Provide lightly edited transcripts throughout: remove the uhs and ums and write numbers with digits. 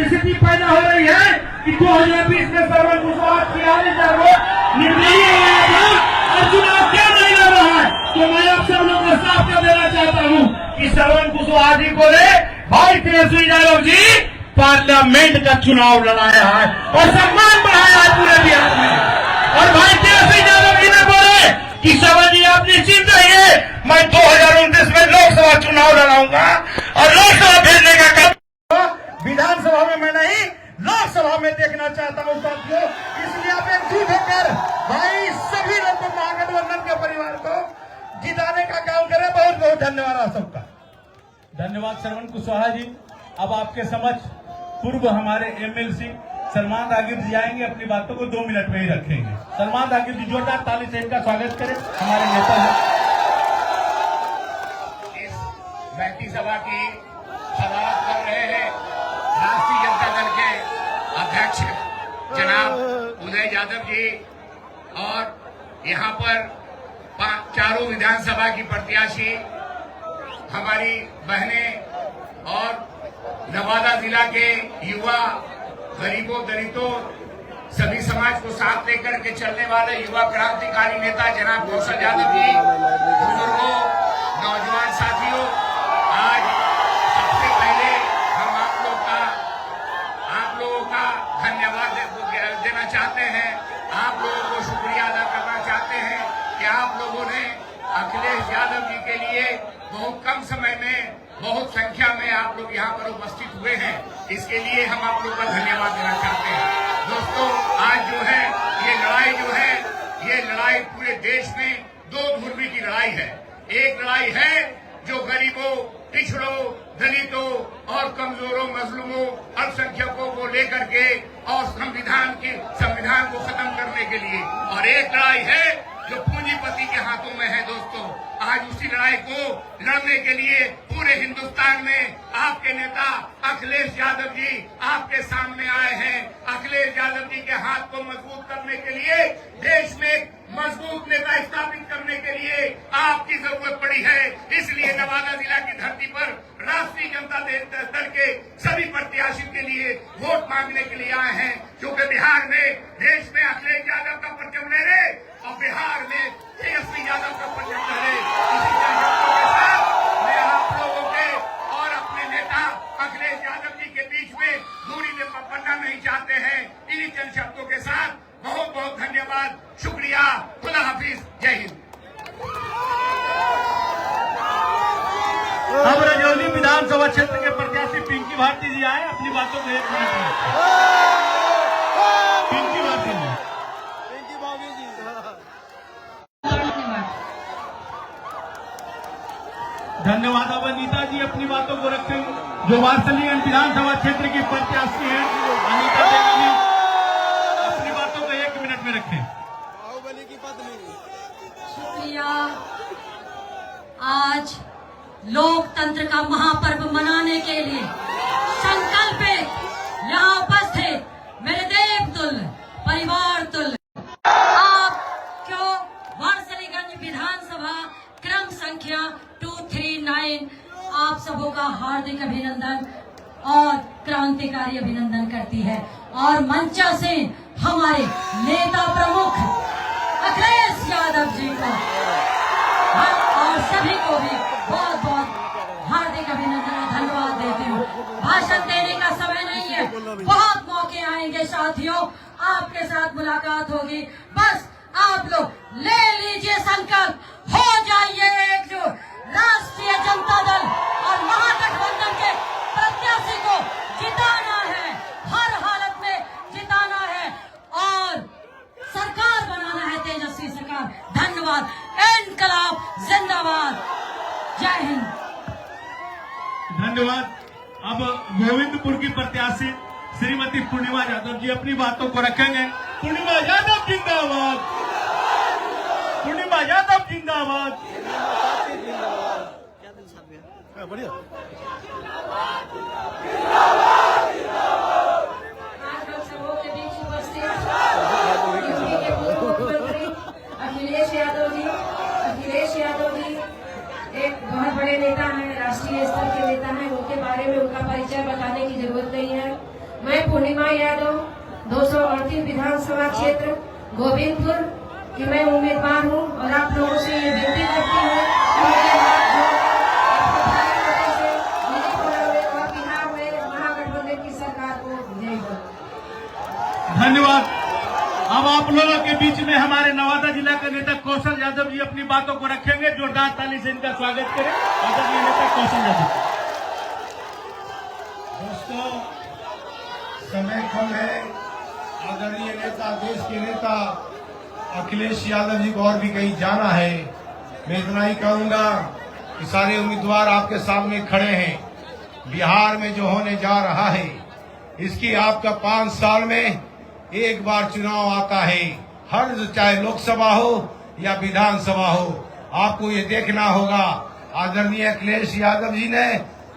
स्थिति पैदा हो रही है कि 2020 में श्रवण कुशवाहा 46,000 वोट निर्दलीय आया था और चुनाव क्या नहीं लड़ रहा है। तो मैं आप सब लोग को साफ कर देना चाहता हूँ कि श्रवण कुशवाहा जी बोले भाई तेजस्वी यादव जी पार्लियामेंट का चुनाव लड़ाया है और सम्मान बढ़ाया है पूरे बिहार में। और भाई तेजस्वी यादव जी ने बोले कि श्रवण जी आप निश्चित रहिए, मैं 2029 में लोकसभा चुनाव लड़ाऊंगा और लोकसभा भेजने का काम विधानसभा में मैं नहीं लोकसभा में देखना चाहता हूँ साथियों। इसलिए आप एकजुट होकर भाई सभी लोग को महागठबंधन के परिवार को जिताने का काम करें। बहुत बहुत धन्यवाद आप सबका। धन्यवाद श्रवण कुशवाहा जी। अब आपके समक्ष पूर्व हमारे एमएलसी सलमान रागिब जी आएंगे, अपनी बातों को 2 मिनट में ही रखेंगे। सलमान रागिब जी जोरदार ताली से इनका स्वागत करें। हमारे नेता हैं। इस बैठी सभा की सदारत कर रहे हैं राष्ट्रीय जनता दल के अध्यक्ष जनाब उदय यादव जी और यहाँ पर चारों विधानसभा की प्रत्याशी हमारी बहनें और नवादा जिला के युवा गरीबों दलितों सभी समाज को साथ लेकर के चलने वाले युवा क्रांतिकारी नेता जनाब कौशल यादव जी, बुजुर्गों, नौजवान साथियों, आज सबसे पहले हम आप लोगों का धन्यवाद देना चाहते हैं। आप लोगों को शुक्रिया अदा करना चाहते हैं कि आप लोगों ने अखिलेश यादव जी के लिए बहुत कम समय में बहुत संख्या में आप लोग यहाँ पर उपस्थित हुए हैं। इसके लिए हम आप लोग का धन्यवाद देना चाहते हैं। दोस्तों, आज जो है ये लड़ाई पूरे देश में 2 ध्रुवी की लड़ाई है। एक लड़ाई है जो गरीबों, पिछड़ों, दलितों और कमजोरों, मजलूमों, अल्पसंख्यकों को लेकर के और संविधान को खत्म करने के लिए, और एक लड़ाई है जो पूंजीपति के हाथों में है। दोस्तों, आज उसी लड़ाई को लड़ने के लिए पूरे हिंदुस्तान में आपके नेता अखिलेश यादव जी आपके सामने आए हैं। अखिलेश यादव जी के हाथ को मजबूत करने के लिए, देश में एक मजबूत नेता स्थापित करने के लिए आपकी जरूरत पड़ी है। इसलिए नवादा जिला की धरती पर राष्ट्रीय जनता दल के सभी प्रत्याशियों के लिए वोट मांगने के लिए आए हैं, क्योंकि बिहार में, देश में अखिलेश यादव का परचम लहरे और बिहार में तेजस्वी यादव का परचम लहरे। इसी शब्दों के साथ मैं आप लोगों के और अपने नेता अखिलेश यादव जी के बीच में दूरी में बनना नहीं चाहते हैं। इन्हीं चंद शब्दों के साथ बहुत बहुत धन्यवाद, शुक्रिया, खुदा हाफिज, जय हिंद। अब रजौली विधानसभा क्षेत्र के प्रत्याशी पिंकी भारती जी आए, अपनी बातों को 1 मिनट में। पिंकी भारती जी। धन्यवाद। अब अनीता जी अपनी बातों को रखेंगे, जो वात्सल्यगंज विधानसभा क्षेत्र की प्रत्याशी हैं। अनीता जी अपनी बातों को 1 मिनट में रखें। शुक्रिया। आज लोकतंत्र का महापर्व मनाने के लिए संकल्पित यहाँ उपस्थित मेरे देवतुल्य, परिवार तुल्य आपको वात्सल्यगंज विधानसभा क्रम संख्या 239 आप सबों का हार्दिक अभिनंदन और क्रांतिकारी अभिनंदन करती है। और मंचा से हमारे नेता प्रमुख अखिलेश यादव जी को और सभी को भी बहुत बहुत हार्दिक अभिनंदन और धन्यवाद देती हूँ। भाषण देने का समय नहीं है, बहुत मौके आएंगे साथियों, आपके साथ मुलाकात होगी। बस आप लोग ले लीजिए संकल्प, हो जाइए एकजुट। राष्ट्रीय जनता दल और महागठबंधन के प्रत्याशी को जिताना है, हर हालत में जिताना है और सरकार बनाना है, तेजस्वी सरकार। धन्यवाद। इनकलाब जिंदाबाद। जय हिंद। धन्यवाद। अब गोविंदपुर की प्रत्याशी श्रीमती पूर्णिमा यादव जी अपनी बातों को रखेंगे। पूर्णिमा यादव जिंदाबाद। पूर्णिमा यादव जिंदाबाद। बढ़िया। आज लोकसभा के बीच उपस्थित अखिलेश यादव जी एक बहुत बड़े नेता हैं, राष्ट्रीय स्तर के नेता हैं। उनके बारे में उनका परिचय बताने की जरूरत नहीं है। मैं पूर्णिमा यादव 238 विधानसभा क्षेत्र गोविंदपुर की मैं उम्मीदवार हूं और आप लोगों से ये विनती करती हूं कि मेरे हाथ जोड़कर आपको भारी मतों से विजयी बनावे और बिहार में महागठबंधन की सरकार को विजयी बनावे। धन्यवाद। अब आप लोगों के बीच में हमारे नवादा जिला के नेता कौशल यादव जी अपनी बातों को रखेंगे। जोरदार ताली से इनका स्वागत करें। आदरणीय नेता कौशल यादव। दोस्तों, समय कम है। आदरणीय नेता, देश के नेता अखिलेश यादव जी को और भी कहीं जाना है। मैं इतना ही कहूंगा कि सारे उम्मीदवार आपके सामने खड़े हैं। बिहार में जो होने जा रहा है, इसकी आपका 5 साल में एक बार चुनाव आता है। हर चाहे लोकसभा हो या विधानसभा हो, आपको ये देखना होगा। आदरणीय अखिलेश यादव जी ने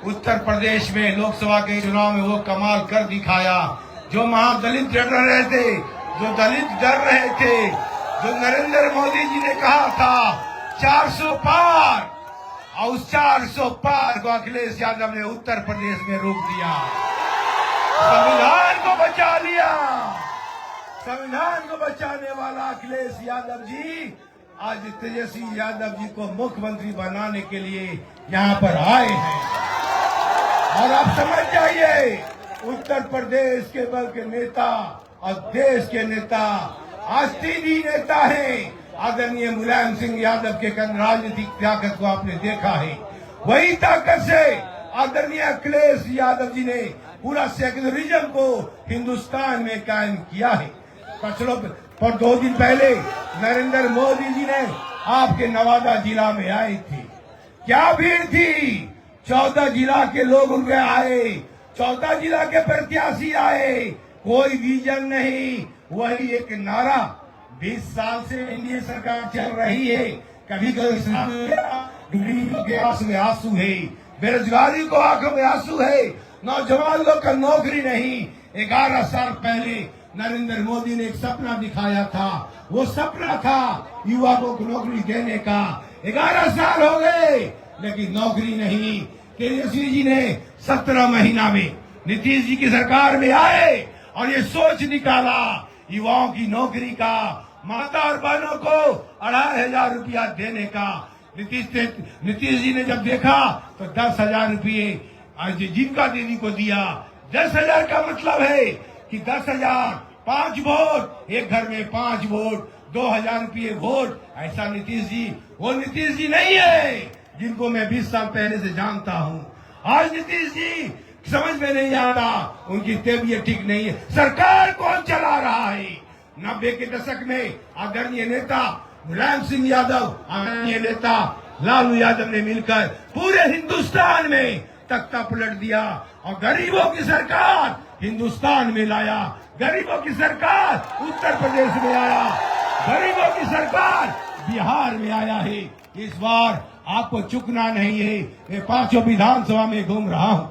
उत्तर प्रदेश में लोकसभा के चुनाव में वो कमाल कर दिखाया। जो महादलित डर रहे थे, जो दलित डर रहे थे, जो नरेंद्र मोदी जी ने कहा था 400 पार, और उस 400 पार को अखिलेश यादव ने उत्तर प्रदेश में रोक दिया। संविधान को बचा लिया। संविधान को बचाने वाला अखिलेश यादव जी आज तेजस्वी यादव जी को मुख्यमंत्री बनाने के लिए यहाँ पर आए हैं। और आप समझ जाइए, उत्तर प्रदेश के बल के नेता और देश के नेता आस्तीनी नेता हैं। आदरणीय मुलायम सिंह यादव के राजनीतिक ताकत को आपने देखा है। वही ताकत से आदरणीय अखिलेश यादव जी ने पूरा सेक्युलरिज्म को हिंदुस्तान में कायम किया है। पिछले पर 2 दिन पहले नरेंद्र मोदी जी ने आपके नवादा जिला में आए थे। क्या भीड़ थी। 14 जिला के लोग उनके आए, 14 जिला के प्रत्याशी आए। कोई विजन नहीं, वही एक नारा। 20 साल से एनडीए सरकार चल रही है। कभी गरीबी के आंसू में आंसू है, बेरोजगारी को आंखों में आंसू है, नौजवान लोग का नौकरी नहीं। 11 साल पहले नरेंद्र मोदी ने एक सपना दिखाया था। वो सपना था युवा को नौकरी देने का। 11 साल हो गए लेकिन नौकरी नहीं। तेजस्वी जी ने 17 महीना में नीतीश जी की सरकार में आए और ये सोच निकाला युवाओं की नौकरी का, माता और बहनों को 2500 रुपया देने का। नीतीश जी ने जब देखा तो 10,000 रुपये आज जीविका दीदी को दिया। 10,000 का मतलब है कि 10,000 5 वोट, एक घर में 5 वोट, 2,000 रुपये वोट। ऐसा नीतीश जी, वो नीतीश जी नहीं है जिनको मैं 20 साल पहले से जानता हूँ। आज नीतीश जी समझ में नहीं आता, उनकी तबीयत ठीक नहीं है। सरकार कौन चला रहा है। 90 के दशक में आदरणीय नेता मुलायम सिंह यादव, आदरणीय नेता लालू यादव ने मिलकर पूरे हिंदुस्तान में तख्ता पलट दिया और गरीबों की सरकार हिंदुस्तान में लाया। गरीबों की सरकार उत्तर प्रदेश में आया, गरीबों की सरकार बिहार में आया है। इस बार आपको चुकना नहीं है। मैं 5 विधानसभा में घूम रहा हूँ।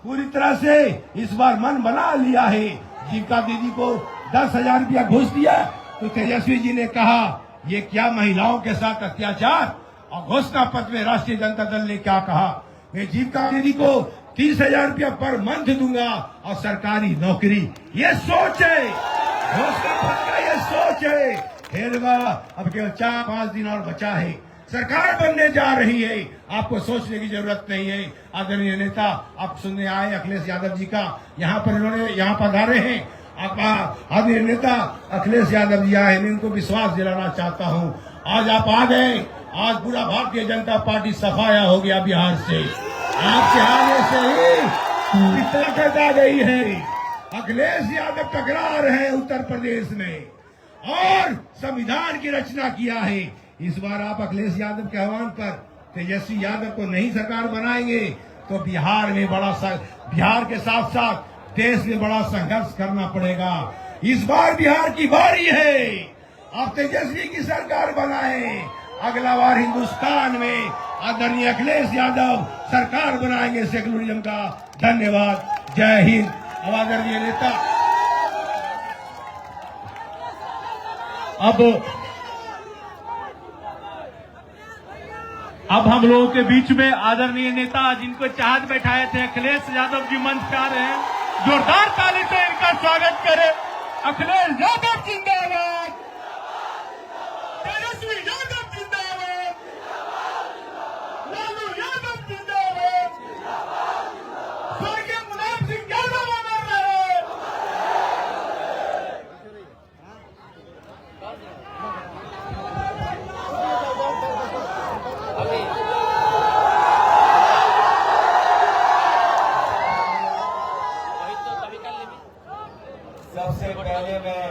पूरी तरह से इस बार मन बना लिया है। जीविका दीदी को 10,000 रुपया घूस दिया तो तेजस्वी जी ने कहा ये क्या महिलाओं के साथ अत्याचार। और घोषणा पत्र में राष्ट्रीय जनता दल ने क्या कहा, मैं जीविका दीदी को 30,000 रुपया पर मंथ दूंगा और सरकारी नौकरी। ये सोच है, घोषणा पत्र का ये सोच है। अब केवल 4-5 दिन और बचा है, सरकार बनने जा रही है। आपको सोचने की जरूरत नहीं है। आदरणीय नेता आप सुनने आए अखिलेश यादव जी का, यहाँ पर इन्होंने यहाँ पधारे हैं। आदरणीय नेता अखिलेश यादव जी आए, मैं उनको विश्वास दिलाना चाहता हूँ। आज आप आ गए, आज पूरा भारतीय जनता पार्टी सफाया हो गया बिहार से। आपके आने से ही ताकत आ गई है। अखिलेश यादव टकरा रहे हैं उत्तर प्रदेश में और संविधान की रचना किया है। इस बार आप अखिलेश यादव के आह्वान पर तेजस्वी यादव को नहीं सरकार बनाएंगे तो बिहार में बिहार के साथ साथ देश में बड़ा संघर्ष करना पड़ेगा। इस बार बिहार की बारी है, आप तेजस्वी की सरकार बनाएं। अगला बार हिंदुस्तान में आदरणीय अखिलेश यादव सरकार बनाएंगे सेक्युलरिज्म का। धन्यवाद, जय हिंद। अब आदरणीय नेता अब हम लोगों के बीच में आदरणीय नेता जिनको चाहत बैठाए थे अखिलेश यादव जी मंच पे आ रहे हैं। जोरदार ताली से इनका स्वागत करें। अखिलेश यादव जिंदाबाद, तेजस्वी यादव जिंदाबाद, लालू यादव जिंदाबाद, स्वर्गीय मुलायम सिंह यादव अमर रहे। सबसे पहले मैं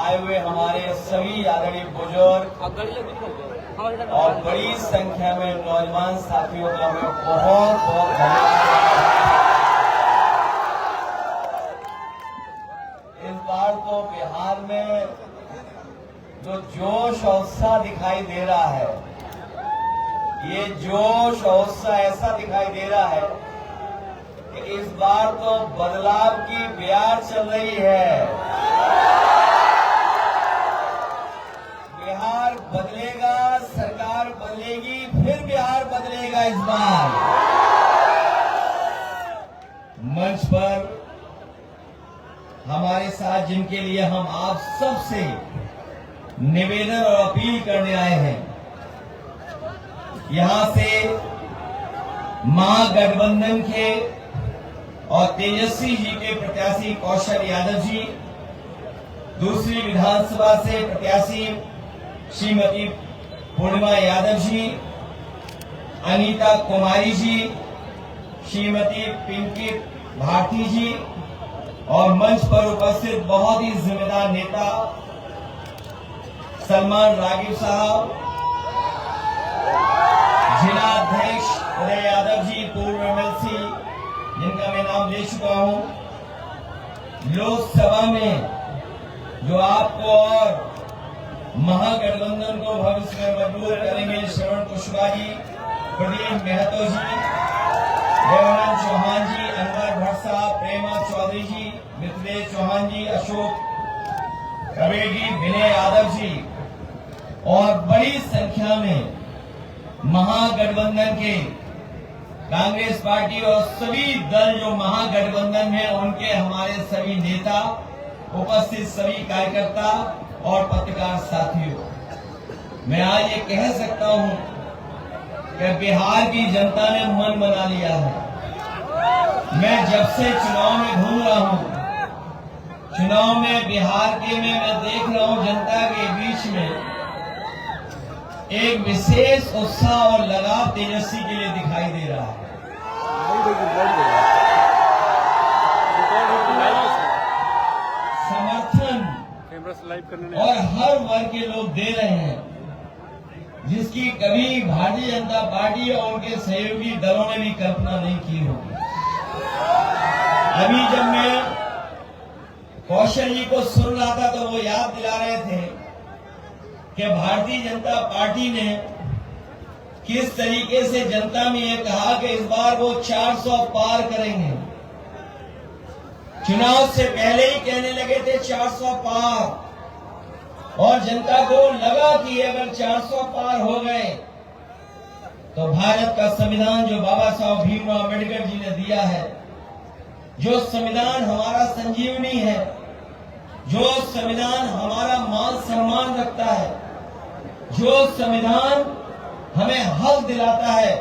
आए हुए हमारे सभी आदरणीय बुजुर्ग और बड़ी संख्या में नौजवान साथियों का मैं बहुत बहुत धन्यवाद। इस बार तो बिहार में जो जोश और उत्साह दिखाई दे रहा है, ये जोश और उत्साह ऐसा दिखाई दे रहा है कि इस बार तो बदलाव की ब्यार चल रही है। बिहार बदलेगा, सरकार बदलेगी, फिर बिहार बदलेगा इस बार। मंच पर हमारे साथ जिनके लिए हम आप सबसे निवेदन और अपील करने आए हैं, यहां से महागठबंधन के और तेजस्वी जी के प्रत्याशी कौशल यादव जी, दूसरी विधानसभा से प्रत्याशी श्रीमती पूर्णिमा यादव जी, अनीता कुमारी जी, श्रीमती पिंकी भारती जी और मंच पर उपस्थित बहुत ही जिम्मेदार नेता सलमान रागिब साहब, जिलाध्यक्ष उदय यादव जी, पूर्व एमएलसी जिनका मैं नाम ले चुका हूं, लोकसभा में जो आपको और महागठबंधन को भविष्य में मजबूत करेंगे, श्रवण कुशवाहा जी, प्रदीप महतो जी, देवानंद चौहान जी, अनवर भट्ट साहब, प्रेमा चौधरी जी, मिथिलेश चौहान जी, अशोक कवेजी, विनय यादव जी और बड़ी संख्या में महागठबंधन के कांग्रेस पार्टी और सभी दल जो महागठबंधन में उनके हमारे सभी नेता, उपस्थित सभी कार्यकर्ता और पत्रकार साथियों, मैं आज ये कह सकता हूं कि बिहार की जनता ने मन बना लिया है। मैं जब से चुनाव में घूम रहा हूं, चुनाव में बिहार के में मैं देख रहा हूं जनता के बीच में एक विशेष उत्साह और लगाव तेजस्वी के लिए दिखाई दे रहा है। समर्थन और हर वर्ग के लोग दे रहे हैं, जिसकी कभी भारतीय जनता पार्टी और उनके सहयोगी दलों ने भी कल्पना नहीं की होगी। अभी जब मैं कौशल जी को सुन रहा था तो वो याद दिला रहे थे कि भारतीय जनता पार्टी ने किस तरीके से जनता में ये कहा कि इस बार वो 400 पार करेंगे। चुनाव से पहले ही कहने लगे थे 400 पार, और जनता को लगा कि अगर 400 पार हो गए तो भारत का संविधान जो बाबा साहब भीमराव अम्बेडकर जी ने दिया है, जो संविधान हमारा संजीवनी है, जो संविधान हमारा मान सम्मान रखता है, जो संविधान हमें हक दिलाता है,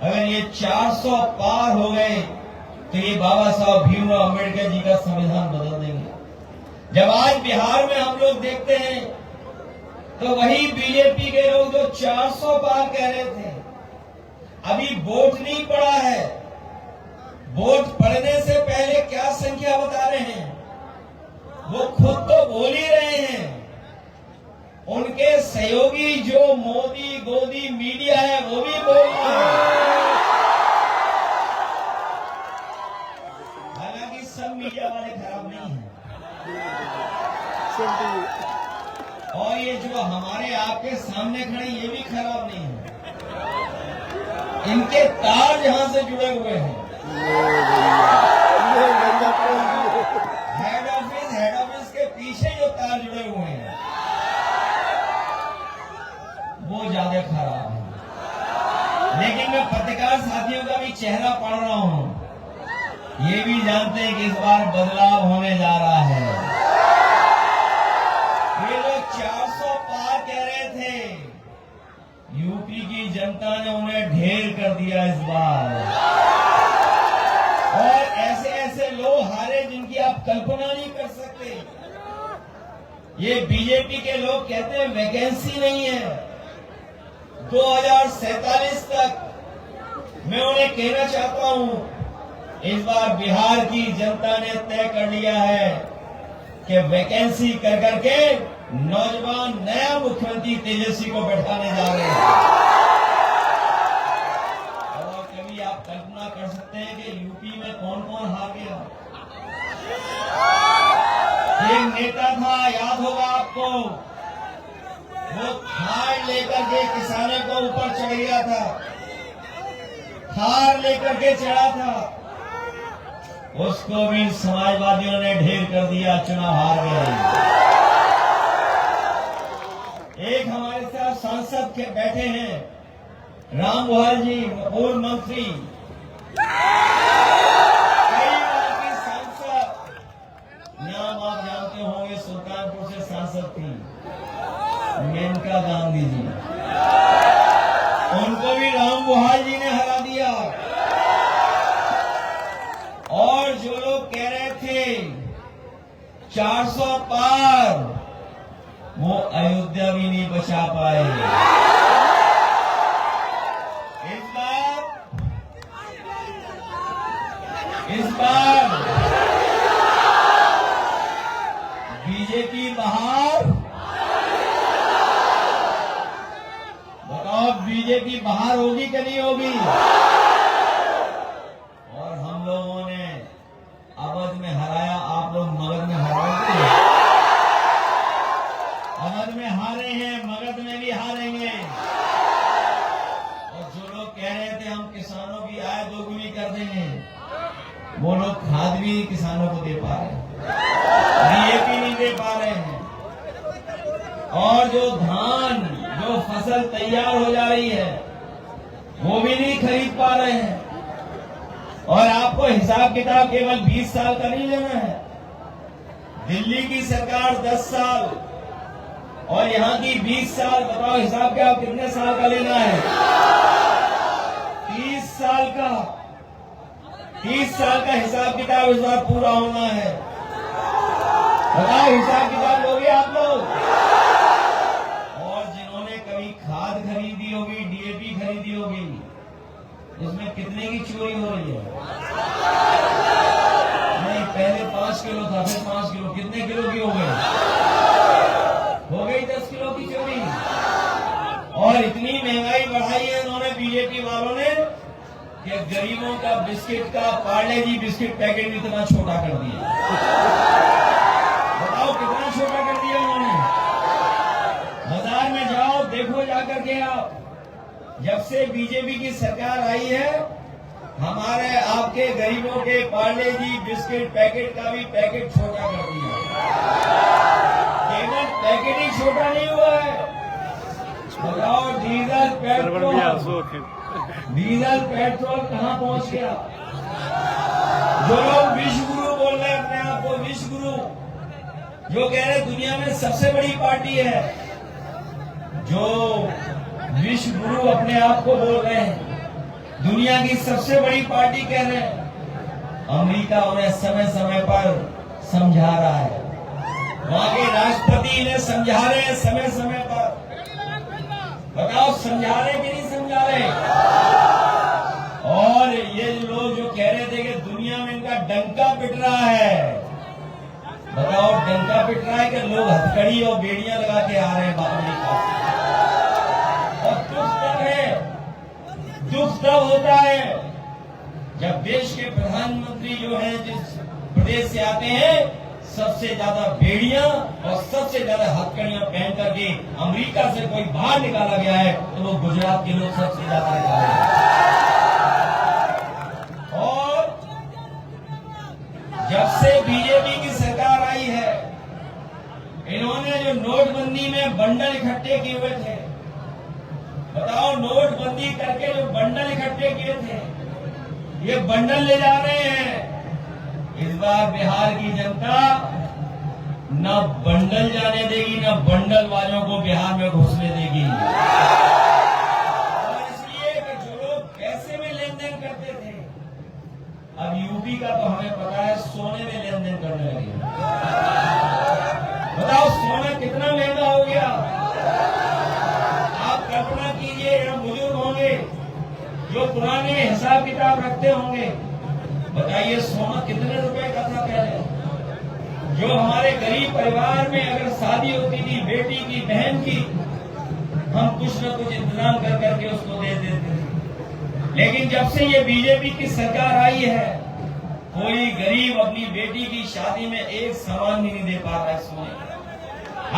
अगर ये 400 पार हो गए तो ये बाबा साहब भीमराव अम्बेडकर जी का संविधान बदल देंगे। जब आज बिहार में हम लोग देखते हैं तो वही बीजेपी के लोग जो 400 पार कह रहे थे, अभी वोट नहीं पड़ा है, वोट पड़ने से पहले क्या संख्या बता रहे हैं, वो खुद तो बोल ही रहे हैं। उनके सहयोगी जो मोदी गोदी मीडिया है वो भी बोल रहे हैं। हालांकि सब मीडिया वाले खराब नहीं हैं, और ये जो हमारे आपके सामने खड़े ये भी खराब नहीं है। इनके तार जहां से जुड़े हुए हैं, हेड ऑफिस के पीछे जो तार जुड़े हुए हैं वो ज्यादा खराब है। लेकिन मैं पत्रकार साथियों का भी चेहरा पढ़ रहा हूं ये भी जानते हैं कि इस बार बदलाव होने जा रहा है। ये लोग 400 पार कह रहे थे, यूपी की जनता ने उन्हें ढेर कर दिया इस बार। और ऐसे ऐसे लोग हारे जिनकी आप कल्पना नहीं कर सकते। ये बीजेपी के लोग कहते हैं वैकेंसी नहीं है। 2047 तक मैं उन्हें कहना चाहता हूं, इस बार बिहार की जनता ने तय कर लिया है कि वैकेंसी कर करके नौजवान नया मुख्यमंत्री तेजस्वी को बैठाने जा रहे हैं। और कभी आप कल्पना कर सकते हैं कि यूपी में कौन कौन हार गया। एक नेता था, याद होगा आपको, वो थार लेकर के किसानों को ऊपर चढ़ गया था, थार लेकर के चढ़ा था, उसको भी समाजवादियों ने ढेर कर दिया, चुनाव हार गए। एक हमारे साथ सांसद के बैठे हैं राम मोहन जी, पूर्व मंत्री, कई बार की सांसद, नाम आप जानते होंगे, सुल्तानपुर से सांसद थी मेनका गांधी जी, उनको भी राम मोहन जी ने हरा दिया। और जो लोग कह रहे थे 400 पार, वो अयोध्या भी नहीं बचा पाए। इस बार बीजेपी बाहर, बताओ बीजेपी बाहर होगी कि नहीं होगी? और हम लोगों ने अवध में हराया, आप लोग मगध में हराओगे। अवध में हारे हैं, मगध में भी हारेंगे। और जो लोग कह रहे थे हम किसानों की आय दोगुनी कर देंगे, वो लोग खाद भी किसानों को दे पा रहे हैं, डीएपी नहीं दे पा रहे हैं। और जो धान, जो फसल तैयार हो जा रही है, वो भी नहीं खरीद पा रहे हैं। और आपको हिसाब किताब केवल 20 साल का नहीं लेना है। दिल्ली की सरकार 10 साल और यहाँ की 20 साल, बताओ हिसाब क्या कितने साल का लेना है? 30 साल का। 30 साल का हिसाब किताब इस बार पूरा होना है। बताओ हिसाब किताब लोगे आप लोग? और जिन्होंने कभी खाद खरीदी होगी, डीएपी खरीदी होगी, उसमें कितने की चोरी हो रही है? नहीं, पहले 5 किलो था, फिर 5 किलो, कितने किलो की हो गई? हो गई 10 किलो की चोरी। और इतनी महंगाई बढ़ाई है इन्होंने, बीजेपी वालों ने, कि गरीबों का बिस्किट का, पार्ले जी बिस्किट पैकेट भी इतना छोटा कर दिया। बताओ कितना छोटा कर दिया उन्होंने। बाजार में जाओ, देखो जाकर के आप, जब से बीजेपी की सरकार आई है, हमारे आपके गरीबों के पार्ले जी बिस्किट पैकेट का भी पैकेट छोटा कर दिया। केवल पैकेट ही छोटा नहीं हुआ है, बताओ डीजल पेट्रोल कहां पहुंच गया? जो लोग विश्व गुरु बोल रहे हैं अपने आप को, विश्व गुरु, जो कह रहे दुनिया में सबसे बड़ी पार्टी है, जो विश्व गुरु अपने आप को बोल रहे हैं, दुनिया की सबसे बड़ी पार्टी कह रहे हैं, अमेरिका उन्हें समय समय पर समझा रहा है, वहां के राष्ट्रपति इन्हें समझा रहे हैं समय समय पर। बताओ समझा रहे कि नहीं समझा रहे? और ये लोग जो कह रहे थे कि दुनिया में इनका डंका पिट रहा है, बताओ डंका पिट रहा है कि लोग हथकड़ी और बेड़ियां लगा के आ रहे हैं अमेरिका से। और दुख तब होता है जब देश के प्रधानमंत्री जो है जिस प्रदेश से आते हैं, सबसे ज्यादा बेड़ियां और सबसे ज्यादा हथकड़ियां पहन करके अमेरिका से कोई बाहर निकाला गया है, तो वो गुजरात के लोग सबसे ज्यादा निकाले हैं। और जब से बीजेपी की सरकार आई है, इन्होंने जो नोटबंदी में बंडल इकट्ठे किए हुए थे, बताओ नोटबंदी करके जो बंडल इकट्ठे किए थे, ये बंडल ले जा रहे हैं इस बार बिहार की जनता न बंडल जाने देगी, न बंडल वालों को बिहार में घुसने देगी। और इसलिए कि जो लोग पैसे में लेन देन करते थे, अब यूपी का तो हमें पता है सोने में लेन देन करने लगे। बताओ सोना कितना महंगा हो गया। आप कल्पना कीजिए, यहाँ बुजुर्ग होंगे जो पुराने हिसाब किताब रखते होंगे, बताइए सोना कितने रुपए का था पहले। जो हमारे गरीब परिवार में अगर शादी होती थी बेटी की, बहन की, हम कुछ न कुछ इंतजाम कर करके उसको दे देते थे। लेकिन जब से ये बीजेपी की सरकार आई है, कोई गरीब अपनी बेटी की शादी में एक सामान भी नहीं दे पा रहा है सोने।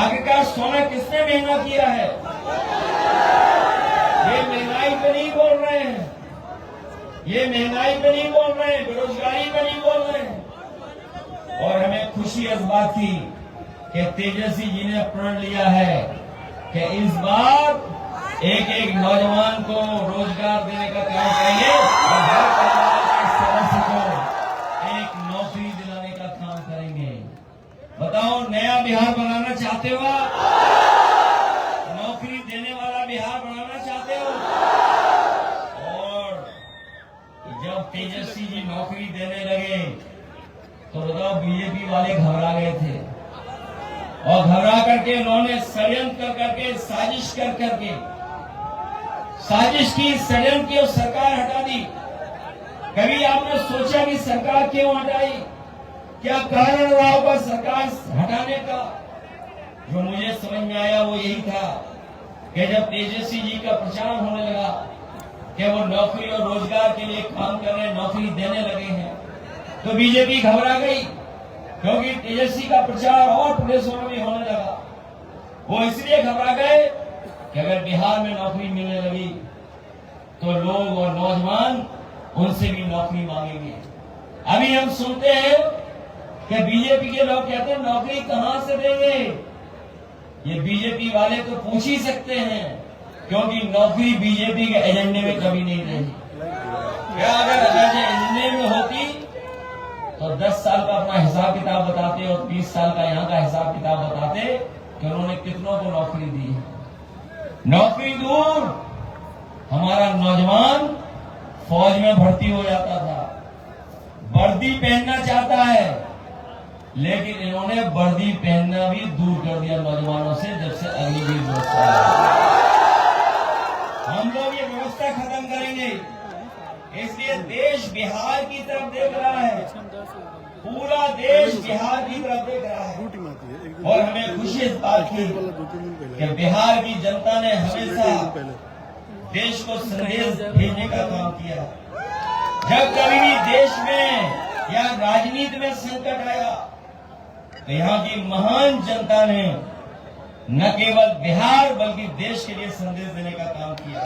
आखिरकार सोना किसने महंगा किया है? ये महंगाई पे नहीं बोल रहे हैं, ये महंगाई पे नहीं बोल रहे हैं, बेरोजगारी पे नहीं बोल रहे हैं। और हमें खुशी इस बात की कि तेजस्वी जी ने प्रण लिया है कि इस बार एक एक नौजवान को रोजगार देने का काम करेंगे और हर परिवार के सदस्य को एक नौकरी दिलाने का काम करेंगे। बताओ नया बिहार बनाना चाहते हो आप? नौकरी देने वाला बिहार बनाना चाहते हो? और जब तेजस्वी जी नौकरी देने लगे तो बताओ बीजेपी वाले घबरा गए थे, और घबरा करके उन्होंने षड्यंत्र कर करके साजिश कर करके साजिश की, षड्यंत्र की और सरकार हटा दी। कभी आपने सोचा कि सरकार क्यों हटाई? क्या कारण रहा होगा सरकार हटाने का? जो मुझे समझ में आया वो यही था कि जब तेजस्वी जी का प्रचार होने लगा कि वो नौकरी और रोजगार के लिए काम कर रहे हैं, नौकरी देने लगे हैं, तो बीजेपी घबरा गई, क्योंकि तेजस्वी का प्रचार और प्रदेशों में भी होने लगा। वो इसलिए घबरा गए कि अगर बिहार में नौकरी मिलने लगी तो लोग और नौजवान उनसे भी नौकरी मांगेंगे। अभी हम सुनते हैं कि बीजेपी के लोग कहते हैं नौकरी कहां से देंगे। ये बीजेपी वाले तो पूछ ही सकते हैं, क्योंकि नौकरी बीजेपी के एजेंडे में कभी नहीं रही। क्या अगर एजेंडे में होती तो 10 साल का अपना हिसाब किताब बताते और 30 साल का यहाँ का हिसाब किताब बताते कि उन्होंने कितनों को नौकरी दी है। नौकरी दूर, हमारा नौजवान फौज में भर्ती हो जाता था, वर्दी पहनना चाहता है, लेकिन इन्होंने वर्दी पहनना भी दूर कर दिया नौजवानों से जब से अग्निवीर व्यवस्था है। हम लोग ये व्यवस्था खत्म करेंगे, इसलिए देश बिहार की तरफ देख रहा है, पूरा देश बिहार की तरफ देख रहा है। और हमें खुशी इस बात की कि बिहार की जनता ने हमेशा देश को संदेश भेजने का काम किया। जब कभी भी देश में या राजनीति में संकट आया तो यहाँ की महान जनता ने न केवल बिहार बल्कि देश के लिए संदेश देने का काम किया।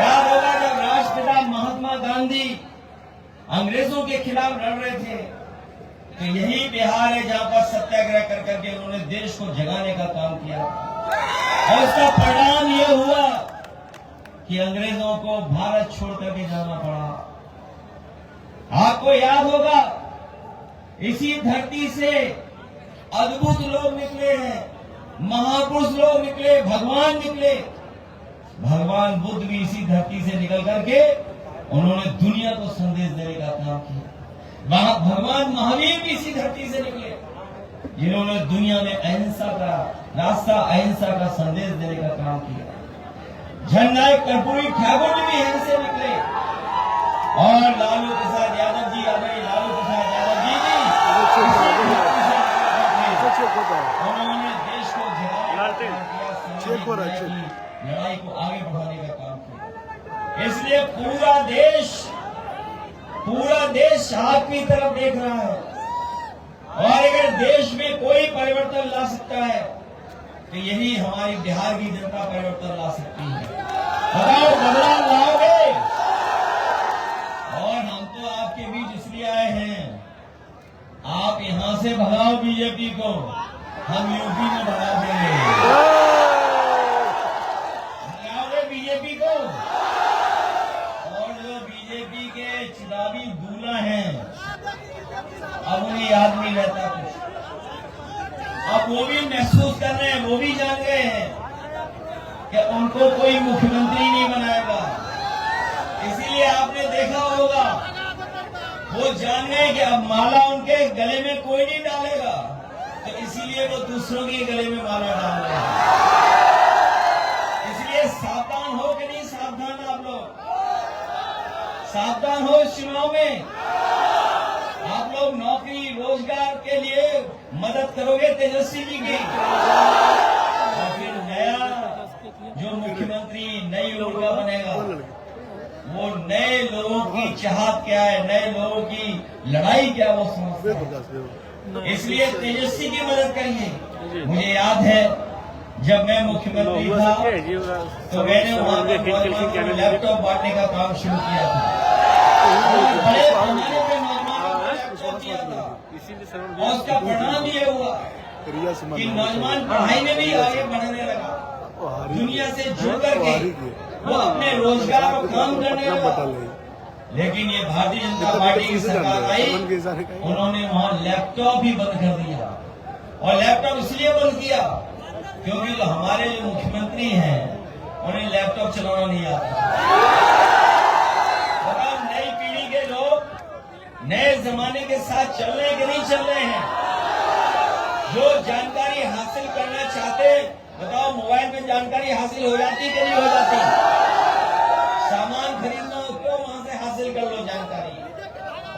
याद होगा जब राष्ट्रपिता महात्मा गांधी अंग्रेजों के खिलाफ लड़ रहे थे, तो यही बिहार है जहां पर सत्याग्रह कर करके उन्होंने देश को जगाने का काम किया। और इसका परिणाम यह हुआ कि अंग्रेजों को भारत छोड़ करके जाना पड़ा। आपको याद होगा इसी धरती से अद्भुत लोग निकले हैं, महापुरुष लोग निकले, भगवान निकले। भगवान बुद्ध भी इसी धरती से निकल करके उन्होंने दुनिया को संदेश देने का काम किया। भगवान महावीर भी इसी धरती से निकले, जिन्होंने दुनिया में अहिंसा का रास्ता, अहिंसा का संदेश देने का काम किया। जननायक कर्पूरी ठाकुर भी यहीं से निकले, और लालू प्रसाद यादव जी, अभी लालू प्रसाद यादव जी भी उन्होंने देश को लड़ाई को आगे बढ़ाने का काम किया। इसलिए पूरा देश आपकी तरफ देख रहा है, और अगर देश में कोई परिवर्तन ला सकता है तो यही हमारी बिहार की जनता परिवर्तन ला सकती है। बताओ बदलाव लाओगे? और हम तो आपके बीच इसलिए आए हैं, आप यहां से भगाओ बीजेपी को, हम यूपी में भगा देंगे। बीजेपी को, और जो बीजेपी के चिरावी दूल्हा हैं, अब उन्हें याद नहीं रहता कुछ। अब वो भी महसूस कर रहे हैं, वो भी जान गए हैं कि उनको कोई मुख्यमंत्री नहीं बनाएगा। इसीलिए आपने देखा होगा, वो जान गए कि अब माला उनके गले में कोई नहीं डालेगा, तो इसीलिए वो दूसरों के गले में माला डाल रहे हैं। इसलिए सावधान हो कि नहीं सावधान आप लोग? सावधान हो इस चुनाव में। आप लोग नौकरी रोजगार के लिए मदद करोगे तेजस्वी जी की, और फिर नया जो मुख्यमंत्री नई ऊर्जा बनेगा, वो नए लोगों की चाहत क्या है, नए लोगों की लड़ाई क्या, वो समझते हैं। इसलिए तेजस्वी की मदद करिए। मुझे याद है जब मैं मुख्यमंत्री था तो मैंने वहां पर लैपटॉप बांटने का काम शुरू किया था। बड़े पैमाने पे नौजवानों को लैपटॉप दिया था, और उसका परिणाम ये हुआ कि नौजवान पढ़ाई में भी आगे बढ़ने लगा, दुनिया से जुड़ करके वो अपने रोजगार और काम करने लगा। लेकिन ये भारतीय जनता पार्टी की सरकार आई, उन्होंने वहां लैपटॉप भी बंद कर दिया। और लैपटॉप इसलिए बंद किया क्योंकि जो हमारे जो मुख्यमंत्री हैं उन्हें लैपटॉप चलाना नहीं आता। बताओ, नई पीढ़ी के लोग नए जमाने के साथ चल रहे कि नहीं चल रहे हैं? जो जानकारी हासिल करना चाहते, बताओ मोबाइल में जानकारी हासिल हो जाती कि नहीं हो जाती? सामान खरीदना हो तो वहां से हासिल कर लो जानकारी।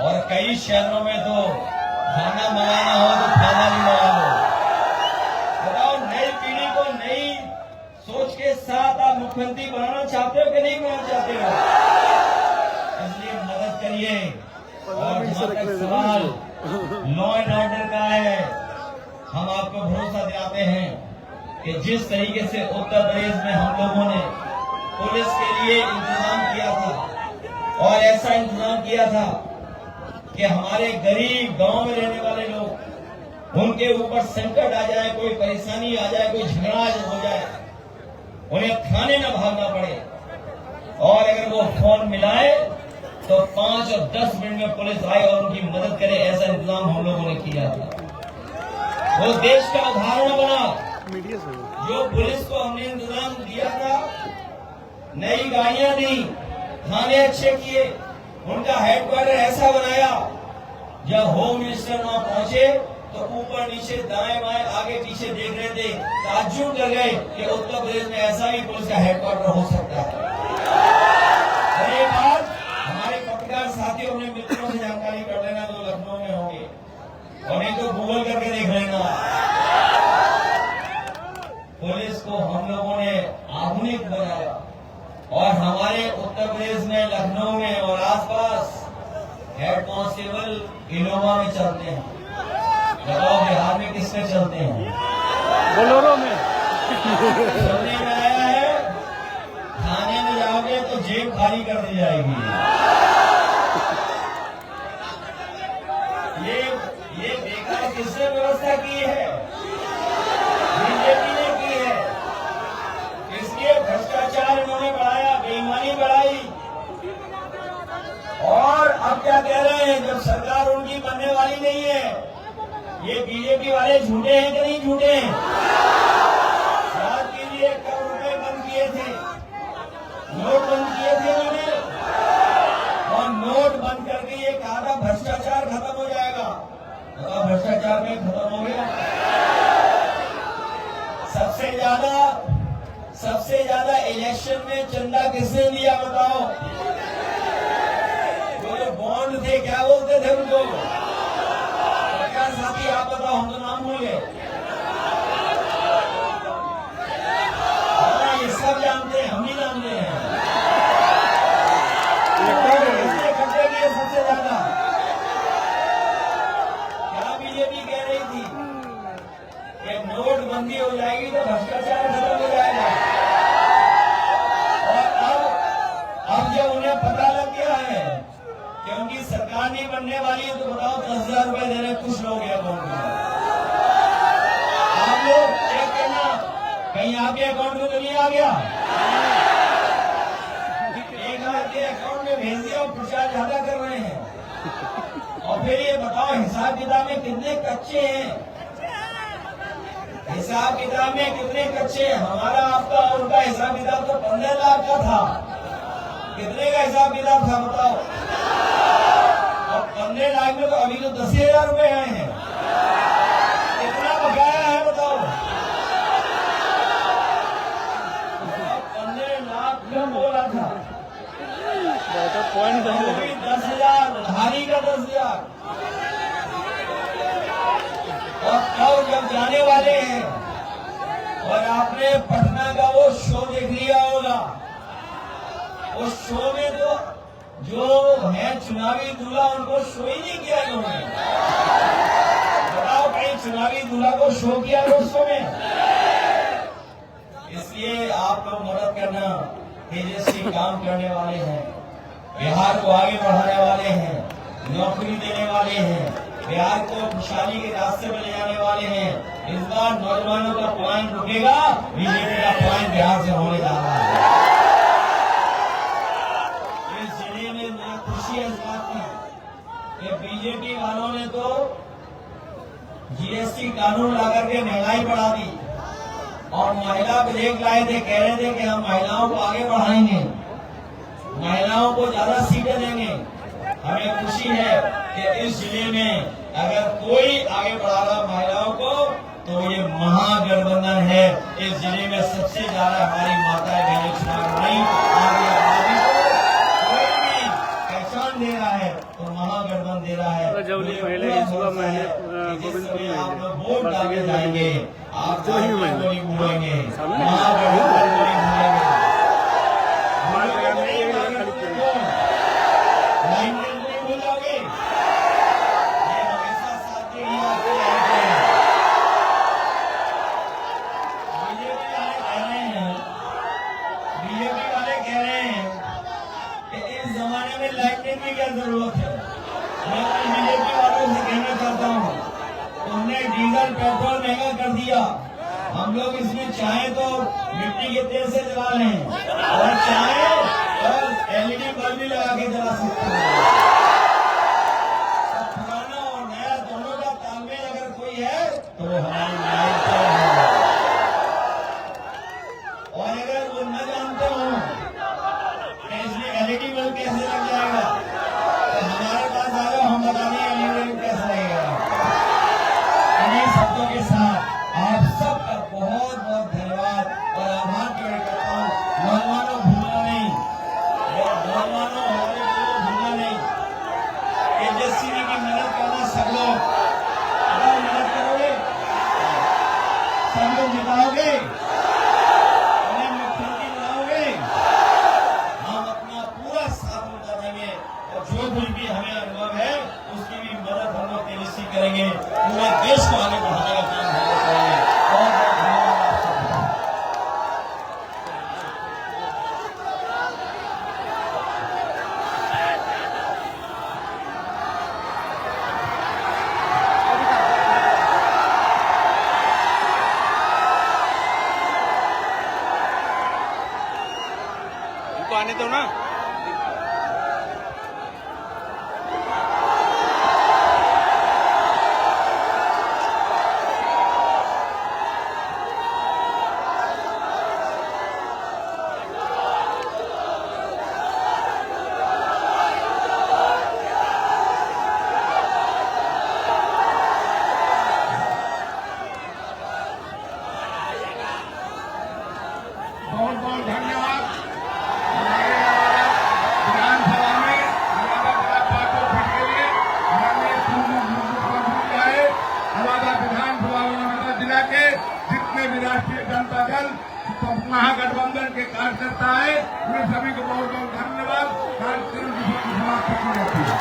और कई शहरों में तो खाना मंगाना हो तो खाना भी मंगा लो। बताओ, नई पीढ़ी को नई सोच के साथ आप मुख्यमंत्री बनाना चाहते हो कि नहीं बनाना चाहते हो? इसलिए मदद करिए। और जहां तक सवाल लॉ एंड ऑर्डर का है, हम आपको भरोसा दिलाते हैं कि जिस तरीके से उत्तर प्रदेश में हम लोगों ने पुलिस के लिए इंतजाम किया था, और ऐसा इंतजाम किया था कि हमारे गरीब गांव में रहने वाले लोग, उनके ऊपर संकट आ जाए, कोई परेशानी आ जाए, कोई झगड़ा हो जाए, उन्हें थाने न भागना पड़े, और अगर वो फोन मिलाए तो 5 और 10 मिनट में पुलिस आए और उनकी मदद करे, ऐसा इंतजाम हम लोगों ने किया था। वो देश का उदाहरण बना। जो पुलिस को हमने इंतजाम दिया था, नई गाड़ियां दी, थाने अच्छे किए, उनका हेडक्वार्टर ऐसा बनाया, जब होम मिनिस्टर वहां पहुंचे तो ऊपर नीचे दाएं बाएं आगे पीछे देख रहे थे, ताज्जुब कर गए कि उत्तर प्रदेश में ऐसा भी पुलिस का हेडक्वार्टर हो सकता है। और ये बात हमारे पत्रकार साथियों ने मित्रों से जानकारी कर लेना जो लखनऊ में होंगे, और नहीं तो गूगल करके देख लेना। पुलिस को हम लोगों ने आधुनिक बनाया, और हमारे उत्तर प्रदेश में लखनऊ में और आसपास हेड कांस्टेबल इनोवा में चलते हैं। बताओ, बिहार में किस में चलते हैं? बोलेरो में। सुनने में आया है थाने में जाओगे तो जेब खाली कर दी जाएगी। ये बेकार किसने व्यवस्था की है? बीजेपी ने की है। इसलिए भ्रष्टाचार इन्होंने बढ़ाया, बेईमानी बढ़ाई, और अब क्या कह रहे हैं, जब सरकार उनकी बनने वाली नहीं है, ये बीजेपी वाले झूठे हैं कि नहीं झूठे हैं? याद कीजिए, करोड़ रुपए बंद किए थे, नोट बंद किए थे उन्होंने, और नोट बंद करके ये कहा था भ्रष्टाचार खत्म हो जाएगा। तो भ्रष्टाचार में खत्म हो गया। सबसे ज्यादा इलेक्शन में चंदा किसने दिया बताओ? जो बॉन्ड थे, क्या बोलते थे उनको? क्या साथी आप बताओ, हम तो नाम भूल गए। ये सब जानते हैं, हम ही जानते हैं। इकट्ठे किए सबसे ज्यादा। क्या बीजेपी कह रही थी कि नोटबंदी हो जाएगी तो भ्रष्टाचार खत्म हो जाएगा, और अब जब उन्हें पता लग गया है कि उनकी सरकार नहीं बनने वाली है, तो बताओ 10,000 रुपए दे रहे कुछ लोग अकाउंट में। आप लोग चेक करना, कहीं आपके अकाउंट में तो नहीं आ गया? एक आपके अकाउंट में भेज दिया और प्रचार ज्यादा कर रहे फिर ये बताओ हिसाब किताब में कितने कच्चे हैं? हिसाब किताब में कितने कच्चे हैं? हमारा आपका और उनका हिसाब किताब तो 15 लाख का था। कितने का हिसाब किताब था बताओ? और 15 लाख में तो अभी तो 10,000 रुपए आए हैं। कितना बकाया है बताओ? 15 लाख का बोला था, 10,000 धारी का 10,000। और कल जब जाने वाले हैं, और आपने पटना का वो शो देख लिया होगा, उस शो में तो जो है चुनावी दूल्हा उनको शो ही नहीं किया इन्होंने। बताओ कहीं चुनावी दूल्हा को शो किया उस शो में? इसलिए आप लोग मदद करना, तेजस्वी काम करने वाले हैं, बिहार को आगे बढ़ाने वाले हैं, नौकरी देने वाले हैं, बिहार को खुशहाली के रास्ते में ले जाने वाले हैं। इस बार नौजवानों का पलायन रुकेगा, बीजेपी का पलायन बिहार से होने जा रहा है। इस जिले में मुझे खुशी है इस बात की कि बीजेपी वालों ने तो जीएसटी कानून लाकर के महंगाई बढ़ा दी, और महिला विधेयक लाए थे, कह रहे थे कि हम महिलाओं को आगे बढ़ाएंगे, महिलाओं को ज्यादा सीटें देंगे। हमें खुशी है कि इस जिले में अगर कोई आगे बढ़ा रहा महिलाओं को तो ये महागठबंधन है। इस जिले में सबसे ज्यादा हमारी माताएं बहनें चुनाव लड़ी, आगे आबादी को कोई भी पहचान दे रहा है तो महागठबंधन दे रहा है। आप लोग वोट डालने जाएंगे, आप जो ही नहीं भूलेंगे, महागठबंधन को नहीं भूलेंगे। जरूरत है। मैं बीजेपी वालों से कहना चाहता हूँ, तुमने डीजल पेट्रोल महंगा कर दिया, हम लोग इसमें चाहे तो मिट्टी के तेल से जला लें, और चाहे तो एलईडी बल्ब भी लगा के जला सकते हैं। पुराना और नया दोनों का तालमेल अगर कोई है तो वो हमारी लाइफ है। और अगर वो न जानते हो इसमें एलईडी बल्ब कैसे लग जाएगा, हमारे पास आ जाओ, हम बता देंगे कैसा लगेगा। इन्हीं शब्दों के साथ आप सबका बहुत बहुत धन्यवाद और आभार व्यक्त करता हूँ। नौजवानों भूलना नहीं, नौजवानों हमारे को भूलना नहीं। तेजस्वी जी की मदद करना सब लोग, अगर मदद करोगे सब लोग जिताओगे, उन्हें मुख्यमंत्री बनाओगे, हम अपना पूरा साथ उनका देंगे, और जो कुछ भी हमें अनुभव है उसकी भी मदद हम लोग तेजस्वी करेंगे। पूरे देश को आगे बढ़ाने का काम हम लोग करेंगे। बहुत बहुत धन्यवाद आप सबका। इनको आने दो ना। बहुत बहुत धन्यवाद। हमारे विधानसभा में अलग अलग बातों के लिए माननीय है। हमारा विधानसभा नर्मदा जिला के जितने भी राष्ट्रीय जनता दल महागठबंधन के कार्यकर्ता है, उन सभी को बहुत बहुत धन्यवाद। कार्यक्रम की समाप्ति की जाती है।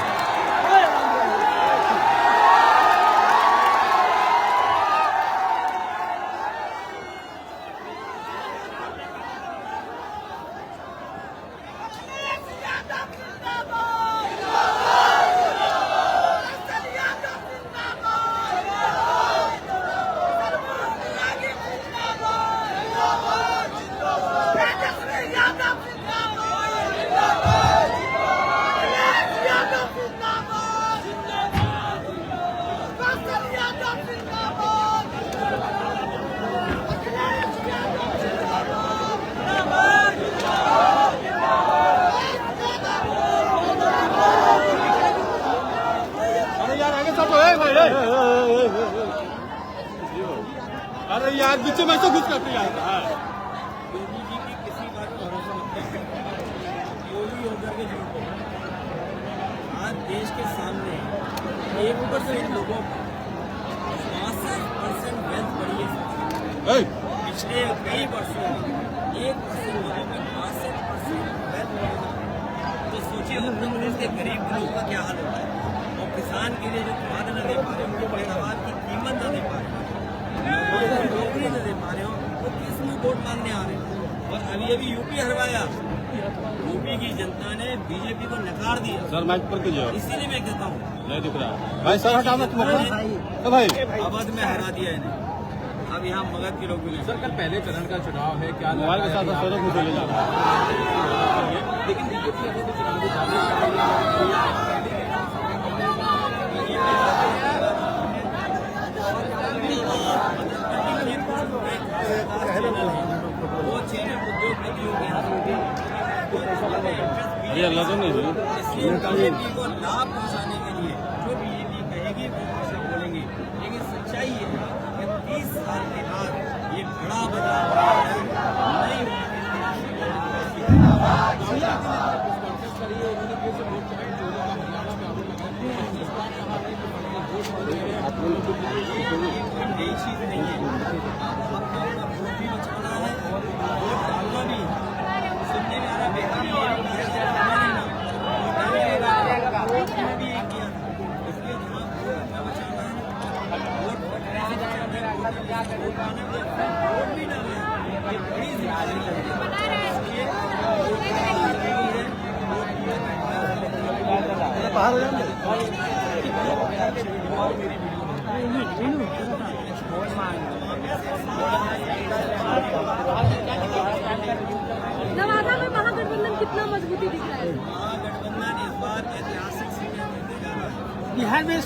Yeah. अरे यार बीच में तो कुछ करते यार। योगी जी की किसी बात पर भरोसा मत करिए। योगी होकर के झूठ बोल रहे हैं। आज देश के सामने 1% लोगों को 62% वेल्थ बढ़ी है। पिछले कई वर्षों में 1% लोगों में 62% वेल्थ बढ़ी है। तो सोचिए उत्तर प्रदेश के गरीब लोगों का क्या हाल होता है। और किसान के लिए जो खाद न दे पा रहे, उनको पैदावार की कीमत न दे पा रहे, नौकरी न दे पा रहे हो, वो किस में वोट मांगने आ रहे हैं। और अभी अभी यूपी हरवाया, यूपी की जनता ने बीजेपी को नकार दिया। सर माइक पर कीजिए। इसीलिए मैं कहता हूँ नहीं दिख रहा भाई, सर हटाना भाई। अवध में हरा दिया इन्हें। अब यहाँ मगध के लोग मिले। सर कल पहले चरण का चुनाव है, क्या मोबाइल के साथ सर मुझे ले जाना है, लेकिन बीजेपी अभी तो चुनावी वो चीजें उद्योगपतियों के ये अल्लाह तो नहीं हुई। इसलिए बीजेपी को लाभ पहुंचाने के लिए जो बीजेपी कहेगी वो भाषा बोलेंगे। लेकिन सच्चाई ये है कि 30 साल के बाद ये बड़ा बदलाव आया है। नई नई चीज नहीं है। अपना वोट भी बचाना है, वोट डालना भी। सुनने में आ रहा बेहतर भी एक किया था। इसलिए जहाँ वोट अपना बचाना है, वोट बचने से बचाना है, वोट पाना भी अपना वोट भी डालना है। ये बड़ी जिम्मेदारी है। इसलिए वोट डालना जरूरी है। वोट बाहर हो जाएंगे। नवादा में महागठबंधन कितना मजबूती दिख रहा है? महागठबंधन इस बार ऐतिहासिक सीटें जीतने जा रहा है। बिहार में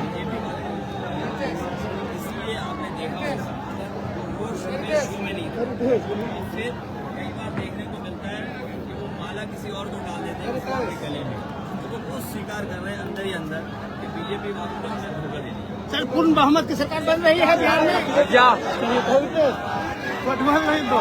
बीजेपी वाले इसलिए आपने देखा होगा वो शुरू में नहीं था। फिर कई बार देखने को मिलता है कि वो माला किसी और को डाल देते हैं किसी और के गले में। तो वो खुद स्वीकार कर रहे हैं अंदर ही अंदर कि बीजेपी वालों ने उन्हें धोखा दे दिया। सर पूर्ण बहुमत की सरकार बन रही है बिहार में क्या? गठबंधन नहीं दो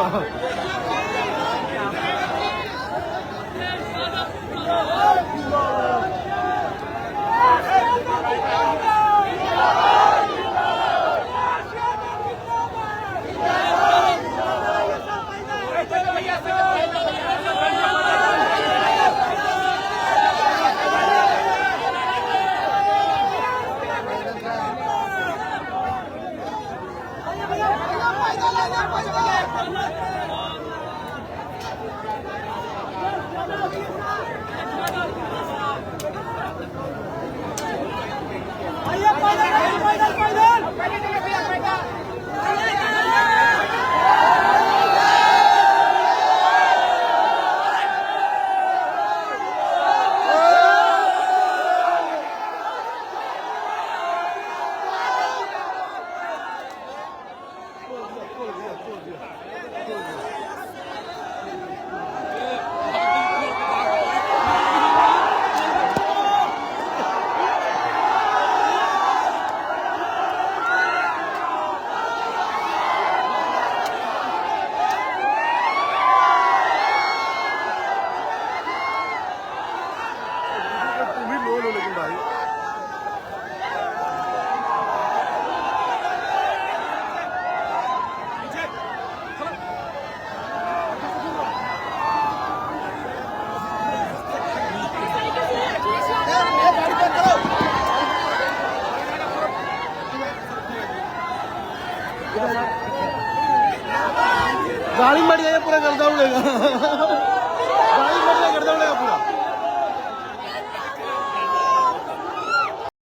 गाड़ी बढ़ जाएगा पूरा गर्दा उड़ेगा। गाड़ी बढ़ जाएगा गर्दा उड़ेगा पूरा।